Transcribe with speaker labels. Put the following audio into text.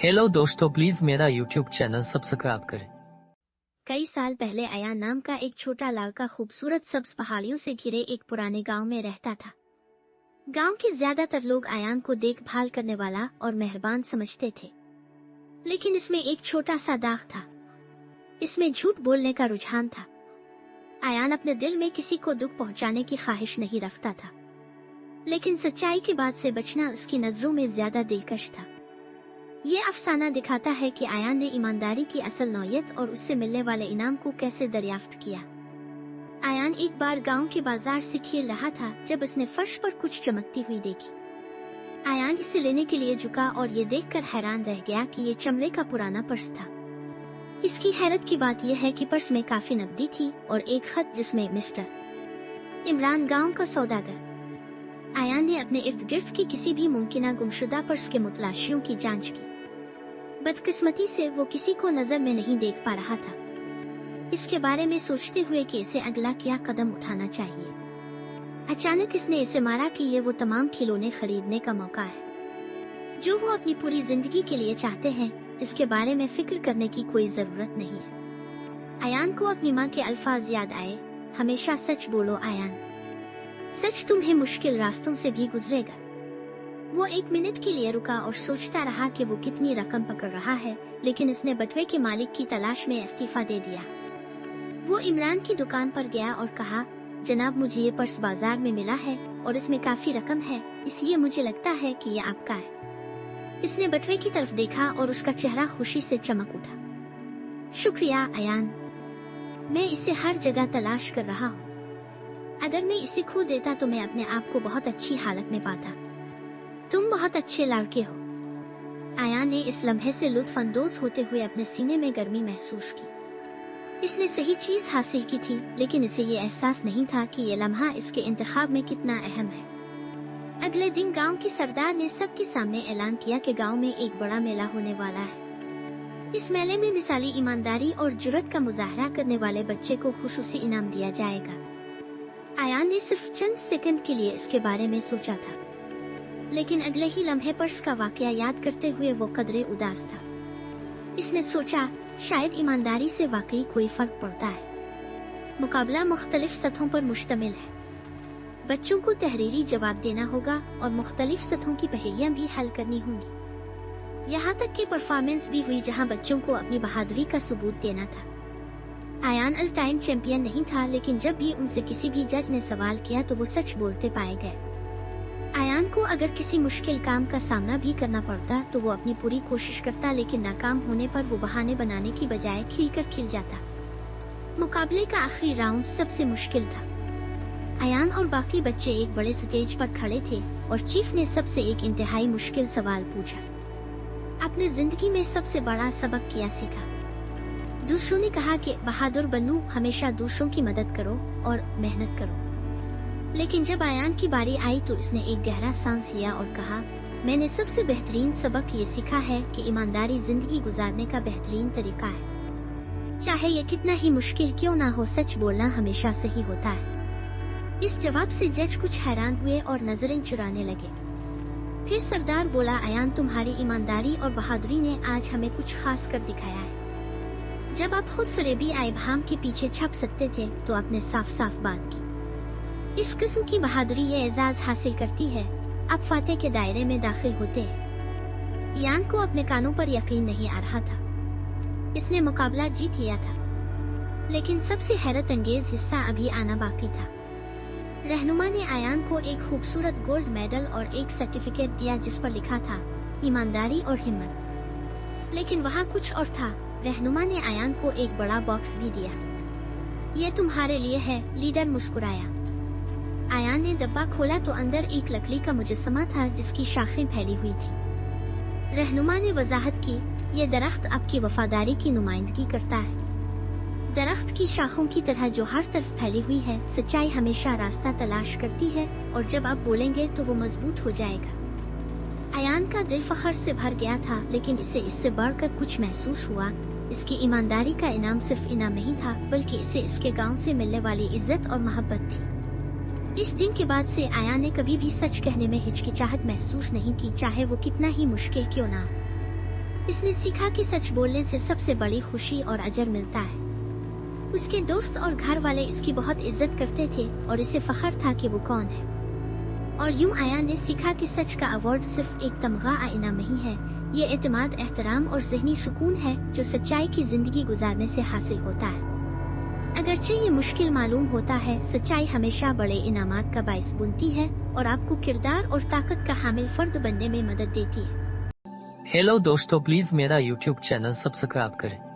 Speaker 1: Hello दोस्तों, please मेरा YouTube channel subscribe करें।
Speaker 2: कई साल पहले अयान नाम का एक छोटा लड़का खूबसूरत सब्ज पहाड़ियों से घिरे एक पुराने गांव में रहता था। गांव के ज्यादातर लोग अयान को देखभाल करने वाला और मेहरबान समझते थे, लेकिन इसमें एक छोटा सा दाग था। इसमें झूठ बोलने का रुझान था। अयान अपने दिल में किसी को दुख पहुंचाने की ख्वाहिश नहीं रखता था, लेकिन सच्चाई की बात से बचना उसकी नजरों में ज्यादा दिलकश था। ये अफसाना दिखाता है कि अयान ने ईमानदारी की असल नौयत और उससे मिलने वाले इनाम को कैसे दरियाफ्त किया। अयान एक बार गांव के बाजार से खेल रहा था जब उसने फर्श पर कुछ चमकती हुई देखी। अयान इसे लेने के लिए झुका और ये देखकर हैरान रह गया कि ये चमड़े का पुराना पर्स था। इसकी हैरत की बात यह है कि पर्स में काफी नकदी थी और एक खत जिसमें मिस्टर इमरान, गांव का सौदागर। अयान ने अपने इर्द गिर्द की किसी भी मुमकिन गुमशुदा पर्स के मुतलाशियों की जांच की। बदकिस्मती से वो किसी को नजर में नहीं देख पा रहा था। इसके बारे में सोचते हुए कि इसे अगला क्या कदम उठाना चाहिए, अचानक इसने इसे मारा कि ये वो तमाम खिलौने खरीदने का मौका है जो वो अपनी पूरी जिंदगी के लिए चाहते हैं, जिसके बारे में फिक्र करने की कोई जरूरत नहीं है। अयान को अपनी माँ के अल्फाज याद आए, हमेशा सच बोलो अयान, सच तुम्हें मुश्किल रास्तों से भी गुजरेगा। वो एक मिनट के लिए रुका और सोचता रहा कि वो कितनी रकम पकड़ रहा है, लेकिन इसने बटुए के मालिक की तलाश में इस्तीफा दे दिया। वो इमरान की दुकान पर गया और कहा, जनाब, मुझे ये पर्स बाजार में मिला है और इसमें काफी रकम है, इसलिए मुझे लगता है कि ये आपका है। इसने बटुए की तरफ देखा और उसका चेहरा खुशी से चमक उठा। शुक्रिया अयान, मैं इसे हर जगह तलाश कर रहा हूँ। अगर मैं इसे खो देता तो मैं अपने आप को बहुत अच्छी हालत में पाता। तुम बहुत अच्छे लड़के हो। अयान ने इस लम्हे से लुत्फ अंदोज होते हुए अपने सीने में गर्मी महसूस की। इसने सही चीज हासिल की थी, लेकिन इसे ये एहसास नहीं था कि ये लम्हा इसके इंतखाब में कितना अहम है। अगले दिन गांव के सरदार ने सबके सामने ऐलान किया कि गांव में एक बड़ा मेला होने वाला है। इस मेले में मिसाली ईमानदारी और जुर्रत का मुजाहरा करने वाले बच्चे को खुसूसी इनाम दिया जाएगा। अयान ने सिर्फ चंद सेकंड के लिए इसके बारे में सोचा था, लेकिन अगले ही लम्हे पर्स का वाकया याद करते हुए वो कदरे उदास था। इसने सोचा, शायद ईमानदारी से वाकई कोई फर्क पड़ता है। मुकाबला मुख्तलिफ सतहों पर मुश्तमिल है। बच्चों को तहरीरी जवाब देना होगा और मुख्तलिफ सतहों की पहेलियां भी हल करनी होंगी। यहाँ तक कि परफॉर्मेंस भी हुई जहाँ बच्चों को अपनी बहादुरी का सबूत देना था। अयान ऑल टाइम चैंपियन नहीं था, लेकिन जब भी उनसे किसी भी जज ने सवाल किया तो वो सच बोलते पाए गए। अयान को अगर किसी मुश्किल काम का सामना भी करना पड़ता तो वो अपनी पूरी कोशिश करता, लेकिन नाकाम होने पर वो बहाने बनाने की बजाय खिलकर खिल जाता। मुकाबले का आखिरी राउंड सबसे मुश्किल था। अयान और बाकी बच्चे एक बड़े स्टेज पर खड़े थे और चीफ ने सबसे एक इंतहाई मुश्किल सवाल पूछा। अपने जिंदगी में सबसे बड़ा सबक क्या सीखा? दूसरों ने कहा कि बहादुर बनूं, हमेशा दूसरों की मदद करो और मेहनत करो। लेकिन जब अयान की बारी आई तो इसने एक गहरा सांस लिया और कहा, मैंने सबसे बेहतरीन सबक ये सीखा है कि ईमानदारी जिंदगी गुजारने का बेहतरीन तरीका है। चाहे ये कितना ही मुश्किल क्यों ना हो, सच बोलना हमेशा सही होता है। इस जवाब से जज कुछ हैरान हुए और नजरें चुराने लगे। फिर सरदार बोला, अयान, तुम्हारी ईमानदारी और बहादुरी ने आज हमें कुछ खास कर दिखाया है। जब आप खुद फरेबी आइबाम के पीछे छप सकते थे तो आपने साफ साफ बात की। इस किस्म की बहादुरी ये एजाज हासिल करती है, अब फातेह के दायरे में दाखिल होते हैं। अयान को अपने कानों पर यकीन नहीं आ रहा था। इसने मुकाबला जीत लिया था, लेकिन सबसे हैरत अंगेज हिस्सा अभी आना बाकी था। रहनुमा ने अयान को एक खूबसूरत गोल्ड मेडल और एक सर्टिफिकेट दिया जिस पर लिखा था, ईमानदारी और हिम्मत। लेकिन वहाँ कुछ और था। रहनुमा ने अयान को एक बड़ा बॉक्स भी दिया। ये तुम्हारे लिए है, लीडर मुस्कुराया। अयान ने डब्बा खोला तो अंदर एक लकड़ी का मुजस्समा था जिसकी शाखें फैली हुई थी। रहनुमा ने वजाहत की, ये दरख्त आपकी वफादारी की नुमाइंदगी करता है। दरख्त की शाखों की तरह जो हर तरफ फैली हुई है, सच्चाई हमेशा रास्ता तलाश करती है और जब आप बोलेंगे तो वो मजबूत हो जाएगा। अयान का दिल फख्र से भर गया था, लेकिन इसे इससे बढ़कर कुछ महसूस हुआ। इसकी ईमानदारी का इनाम सिर्फ इनाम नहीं था, बल्कि इसे इसके गांव से मिलने वाली इज्जत और मोहब्बत थी। इस दिन के बाद से अयान ने कभी भी सच कहने में हिचकिचाहट महसूस नहीं की, चाहे वो कितना ही मुश्किल क्यों ना। इसने सीखा कि सच बोलने से सबसे बड़ी खुशी और अजर मिलता है। उसके दोस्त और घर वाले इसकी बहुत इज्जत करते थे और इसे फख्र था कि वो कौन है। और यूं आयान ने सीखा कि सच का अवार्ड सिर्फ एक तमगा इनाम नहीं है, ये एतमाद, एहतराम और ज़हनी सुकून है जो सच्चाई की जिंदगी गुजारने से हासिल होता है। अगरचे ये मुश्किल मालूम होता है, सच्चाई हमेशा बड़े इनामात का बाइस बनती है और आपको किरदार और ताकत का हामिल फर्द बनने में मदद देती है।
Speaker 1: हेलो दोस्तों, प्लीज मेरा यूट्यूब चैनल सब्सक्राइब करें।